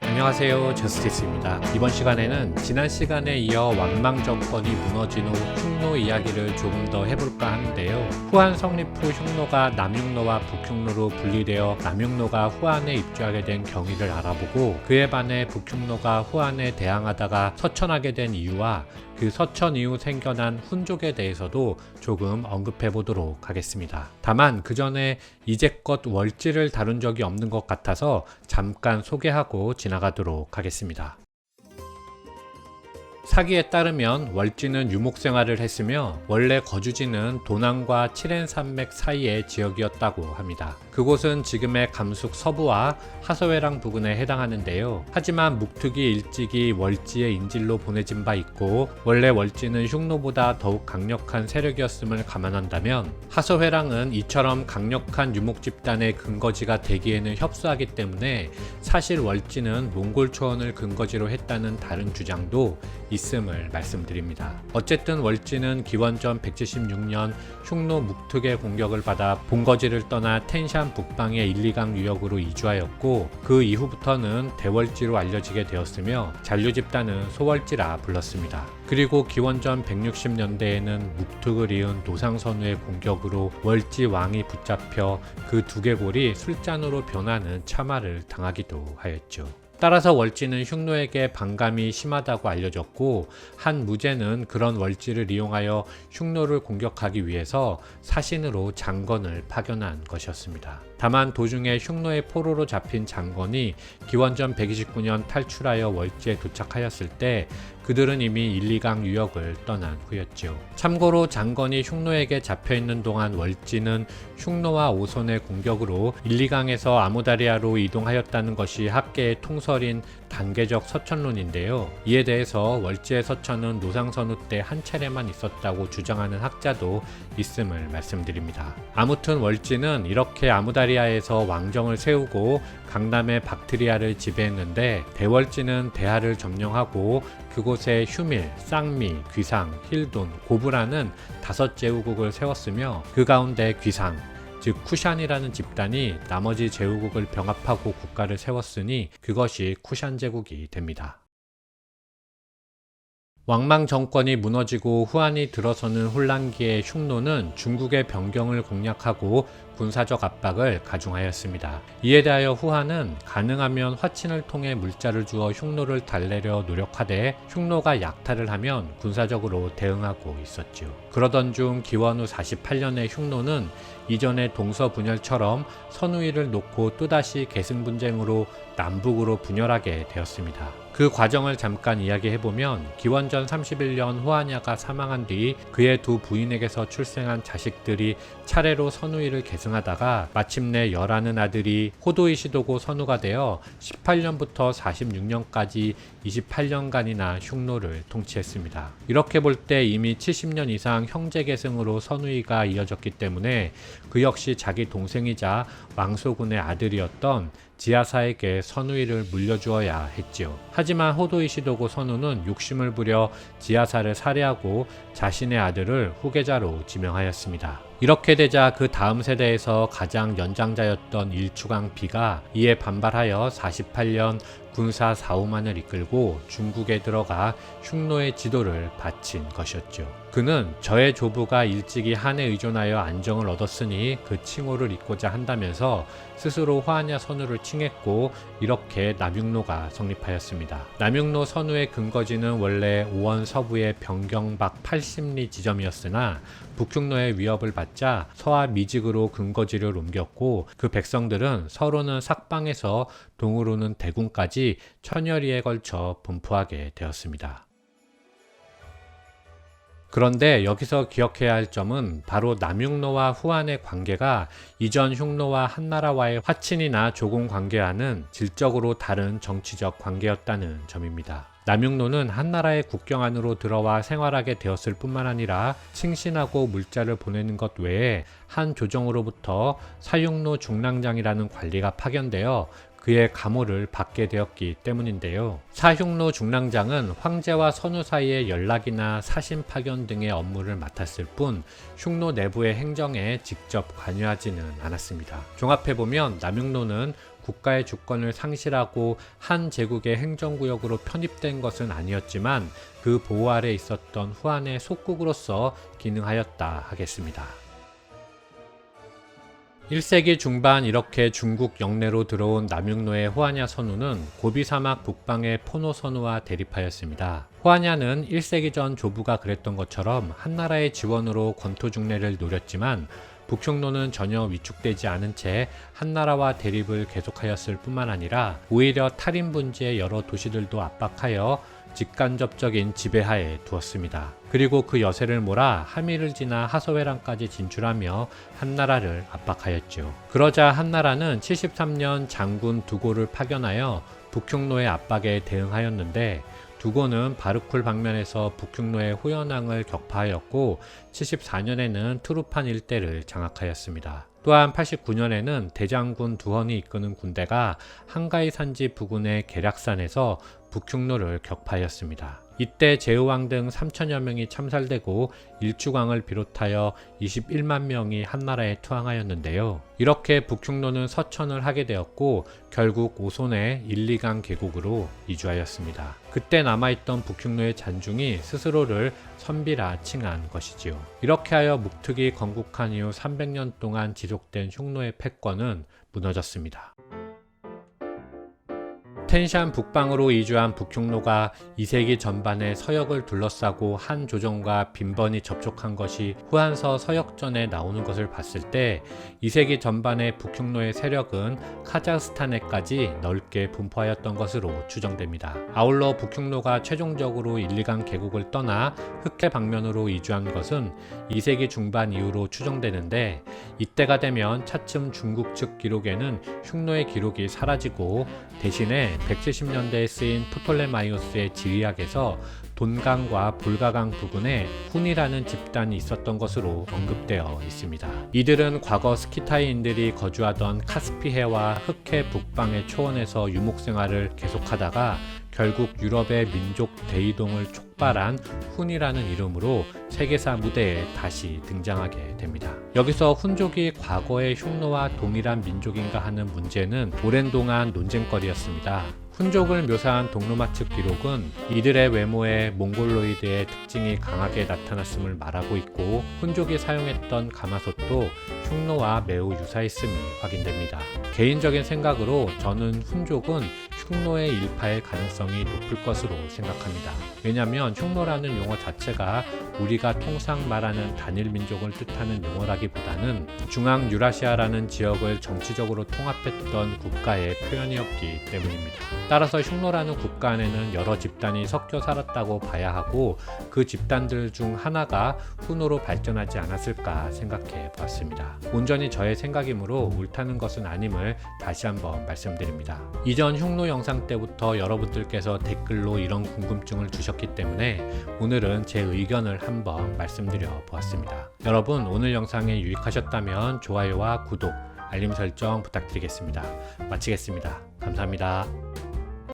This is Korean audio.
안녕하세요, 저스티스입니다. 이번 시간에는 지난 시간에 이어 왕망 정권이 무너진 후 흉노 이야기를 조금 더 해볼까 하는데요. 후한 성립 후 흉노가 남흉노와 북흉노로 분리되어 남흉노가 후한에 입주하게 된 경위를 알아보고, 그에 반해 북흉노가 후한에 대항하다가 서천하게 된 이유와 그 서천 이후 생겨난 훈족에 대해서도 조금 언급해 보도록 하겠습니다. 다만 그 전에 이제껏 월지를 다룬 적이 없는 것 같아서 잠깐 소개하고 지나가도록 하겠습니다. 사기에 따르면 월지는 유목생활을 했으며 원래 거주지는 도난과 칠엔 산맥 사이의 지역이었다고 합니다. 그곳은 지금의 감숙 서부와 하서회랑 부근에 해당하는데요. 하지만 묵특이 일찍이 월지의 인질로 보내진 바 있고, 원래 월지는 흉노보다 더욱 강력한 세력이었음을 감안한다면 하서회랑은 이처럼 강력한 유목 집단의 근거지가 되기에는 협소하기 때문에 사실 월지는 몽골 초원을 근거지로 했다는 다른 주장도 있음을 말씀드립니다. 어쨌든 월지는 기원전 176년 흉노 묵특의 공격을 받아 본거지를 떠나 텐샨 북방의 1, 2강 유역으로 이주하였고, 그 이후부터는 대월지로 알려지게 되었으며 잔류 집단은 소월지라 불렀습니다. 그리고 기원전 160년대에는 묵특을 이은 노상선우의 공격으로 월지 왕이 붙잡혀 그 두개골이 술잔으로 변하는 참화를 당하기도 하였죠. 따라서 월지는 흉노에게 반감이 심하다고 알려졌고, 한 무제는 그런 월지를 이용하여 흉노를 공격하기 위해서 사신으로 장건을 파견한 것이었습니다. 다만 도중에 흉노의 포로로 잡힌 장건이 기원전 129년 탈출하여 월지에 도착하였을 때 그들은 이미 1, 2강 유역을 떠난 후였죠. 참고로 장건이 흉노에게 잡혀있는 동안 월지는 흉노와 오손의 공격으로 1, 2강에서 아무다리아로 이동하였다는 것이 학계의 통설인 단계적 서천론인데요. 이에 대해서 월지의 서천은 노상선우 때 한 차례만 있었다고 주장하는 학자도 있음을 말씀드립니다. 아무튼 월지는 이렇게 아무다리아에서 왕정을 세우고 강남의 박트리아를 지배했는데, 대월지는 대하를 점령하고 그곳에 휴밀, 쌍미, 귀상, 힐돈, 고브라는 5 제후국을 세웠으며, 그 가운데 귀상, 즉 쿠샨이라는 집단이 나머지 제후국을 병합하고 국가를 세웠으니 그것이 쿠샨 제국이 됩니다. 왕망 정권이 무너지고 후한이 들어서는 혼란기에 흉노는 중국의 변경을 공략하고 군사적 압박을 가중하였습니다. 이에 대하여 후한은 가능하면 화친을 통해 물자를 주어 흉노를 달래려 노력하되, 흉노가 약탈을 하면 군사적으로 대응하고 있었죠. 그러던 중 기원 후 48년의 흉노는 이전의 동서분열처럼 선우이를 놓고 또다시 계승분쟁으로 남북으로 분열하게 되었습니다. 그 과정을 잠깐 이야기해보면, 기원전 31년 후한야가 사망한 뒤 그의 두 부인에게서 출생한 자식들이 차례로 선우이를 계승하다가 마침내 열하는 아들이 호도이시도고 선우가 되어 18년부터 46년까지 28년간이나 흉노를 통치했습니다. 이렇게 볼 때 이미 70년 이상 형제 계승으로 선우이가 이어졌기 때문에 그 역시 자기 동생이자 왕소군의 아들이었던 지하사에게 선우이를 물려주어야 했지요. 하지만 호도이시도고 선우는 욕심을 부려 지하사를 살해하고 자신의 아들을 후계자로 지명하였습니다. 이렇게 되자 그 다음 세대에서 가장 연장자였던 일추강 비가 이에 반발하여 48년 군사 4~5만을 이끌고 중국에 들어가 흉노의 지도를 바친 것이었죠. 그는 저의 조부가 일찍이 한에 의존하여 안정을 얻었으니 그 칭호를 잇고자 한다면서 스스로 화하냐 선우를 칭했고, 이렇게 남흉노가 성립하였습니다. 남흉노 선우의 근거지는 원래 오원 서부의 변경박 80리 지점이었으나 북흉노의 위협을 받자 서하 미직으로 근거지를 옮겼고, 그 백성들은 서로는 삭방에서 동으로는 대군까지 천여리에 걸쳐 분포하게 되었습니다. 그런데 여기서 기억해야 할 점은 바로 남흉노와 후한의 관계가 이전 흉노와 한나라와의 화친이나 조공 관계와는 질적으로 다른 정치적 관계였다는 점입니다. 남흉노는 한나라의 국경 안으로 들어와 생활하게 되었을 뿐만 아니라 칭신하고 물자를 보내는 것 외에 한 조정으로부터 사육로 중랑장이라는 관리가 파견되어 그의 가모를 받게 되었기 때문인데요. 사흉노 중랑장은 황제와 선우 사이의 연락이나 사신 파견 등의 업무를 맡았을 뿐 흉노 내부의 행정에 직접 관여하지는 않았습니다. 종합해보면 남흉노는 국가의 주권을 상실하고 한 제국의 행정구역으로 편입된 것은 아니었지만 그 보호 아래 있었던 후한의 속국으로서 기능하였다 하겠습니다. 1세기 중반 이렇게 중국 영내로 들어온 남흉노의 호하냐 선우는 고비 사막 북방의 포노 선우와 대립하였습니다. 호하냐는 1세기 전 조부가 그랬던 것처럼 한나라의 지원으로 권토 중래를 노렸지만 북흉노는 전혀 위축되지 않은 채 한나라와 대립을 계속하였을 뿐만 아니라 오히려 탈인 분지의 여러 도시들도 압박하여 직간접적인 지배하에 두었습니다. 그리고 그 여세를 몰아 하미를 지나 하서회랑까지 진출하며 한나라를 압박하였죠. 그러자 한나라는 73년 장군 두고를 파견하여 북흉노의 압박에 대응하였는데 두고는 바르쿨 방면에서 북흉노의 호연항을 격파하였고 74년에는 투르판 일대를 장악하였습니다. 또한 89년에는 대장군 두헌이 이끄는 군대가 한가이 산지 부근의 계략산에서 북흉노를 격파하였습니다. 이때 제후왕 등 3천여 명이 참살되고 일주광을 비롯하여 21만 명이 한나라에 투항하였는데요. 이렇게 북흉노는 서천을 하게 되었고 결국 오손의 1, 2강 계곡으로 이주하였습니다. 그때 남아있던 북흉노의 잔중이 스스로를 선비라 칭한 것이지요. 이렇게 하여 묵특이 건국한 이후 300년 동안 지속된 흉노의 패권은 무너졌습니다. 텐샨 북방으로 이주한 북흉노가 2세기 전반에 서역을 둘러싸고 한 조정과 빈번히 접촉한 것이 후한서 서역전에 나오는 것을 봤을 때 2세기 전반의 북흉노의 세력은 카자흐스탄에까지 넓게 분포하였던 것으로 추정됩니다. 아울러 북흉노가 최종적으로 1, 2강 계곡을 떠나 흑해 방면으로 이주한 것은 2세기 중반 이후로 추정되는데 이때가 되면 차츰 중국 측 기록에는 흉노의 기록이 사라지고 대신에 170년대에 쓰인 프톨레마이오스의 지리학에서 돈강과 볼가강 부근에 훈이라는 집단이 있었던 것으로 언급되어 있습니다. 이들은 과거 스키타이인들이 거주하던 카스피해와 흑해 북방의 초원에서 유목생활을 계속하다가 결국 유럽의 민족 대이동을 촉발한 훈이라는 이름으로 세계사 무대에 다시 등장하게 됩니다. 여기서 훈족이 과거의 흉노와 동일한 민족인가 하는 문제는 오랜 동안 논쟁거리였습니다. 훈족을 묘사한 동로마 측 기록은 이들의 외모에 몽골로이드의 특징이 강하게 나타났음을 말하고 있고 훈족이 사용했던 가마솥도 흉노와 매우 유사했음이 확인됩니다. 개인적인 생각으로 저는 훈족은 흉노의 일파일 가능성이 높을 것으로 생각합니다. 왜냐하면 흉노라는 용어 자체가 우리가 통상 말하는 단일 민족을 뜻하는 용어라기보다는 중앙 유라시아라는 지역을 정치적으로 통합했던 국가의 표현이었기 때문입니다. 따라서 흉노라는 국가 안에는 여러 집단이 섞여 살았다고 봐야 하고 그 집단들 중 하나가 훈으로 발전하지 않았을까 생각해 보았습니다. 온전히 저의 생각이므로 옳다는 것은 아님을 다시 한번 말씀드립니다. 이전 흉노 영상 때부터 여러분들께서 댓글로 이런 궁금증을 주셨기 때문에 오늘은 제 의견을 한번 말씀드려 보았습니다. 여러분 오늘 영상이 유익하셨다면 좋아요와 구독, 알림 설정 부탁드리겠습니다. 마치겠습니다. 감사합니다.